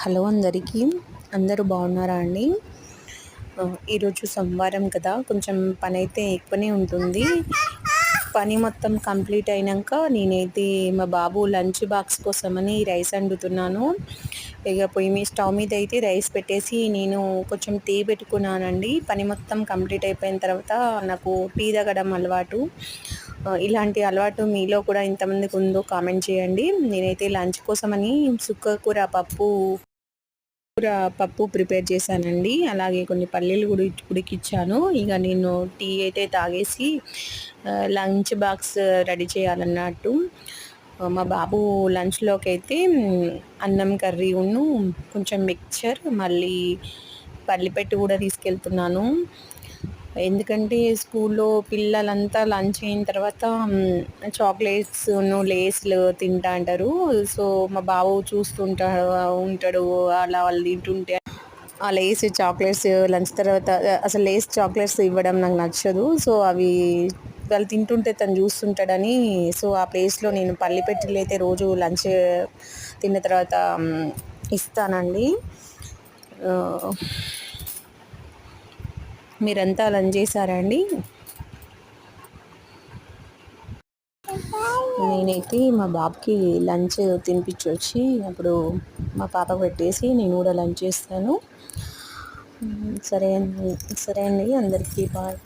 Hello అందరికీ. అందరూ బాగున్నారా అండి? ఈరోజు సోమవారం కదా, కొంచెం పనైతే ఎక్కువనే ఉంటుంది. పని మొత్తం కంప్లీట్ అయినాక నేనైతే మా బాబు లంచ్ బాక్స్ కోసమని రైస్ వండుతున్నాను. ఇక స్టవ్ మీద అయితే రైస్ పెట్టేసి నేను కొంచెం టీ పెట్టుకున్నానండి. పని మొత్తం కంప్లీట్ అయిపోయిన తర్వాత నాకు టీ తాగడం అలవాటు. ఇలాంటి అలవాటు మీలో కూడా ఇంతమందికి ఉందో కామెంట్ చేయండి. నేనైతే లంచ్ కోసమని సుక్కకూర పప్పు ప్రిపేర్ చేశానండి. అలాగే కొన్ని పల్లీలు కూడా ఉడికిచ్చాను. ఇక నేను టీ అయితే తాగేసి లంచ్ బాక్స్ రెడీ చేయాలన్నట్టు. మా బాబు లంచ్లోకి అయితే అన్నం కర్రీ కొంచెం మిక్చర్, మళ్ళీ పల్లిపెట్టు కూడా తీసుకెళ్తున్నాను. ఎందుకంటే స్కూల్లో పిల్లలంతా లంచ్ అయిన తర్వాత చాక్లెట్స్ లేస్లు తింటా అంటారు. సో మా బాబు ఉంటాడు అలా వాళ్ళు తింటుంటే ఆ లేస్ చాక్లెట్స్ లంచ్ తర్వాత అసలు లేస్ చాక్లెట్స్ ఇవ్వడం నాకు నచ్చదు. సో అవి వాళ్ళు తింటుంటే తను చూస్తుంటాడని, సో ఆ ప్లేస్లో నేను పల్లిపెట్టులు అయితే రోజు లంచ్ తిన్న తర్వాత ఇస్తానండి. మీరంతా లంచ్ చేశారా అండి? నేనైతే మా బాబుకి లంచ్ తినిపించి వచ్చి అప్పుడు మా పాపకు పెట్టేసి నేను కూడా లంచ్ చేస్తాను. సరే అండి, అందరికీ బాయ్.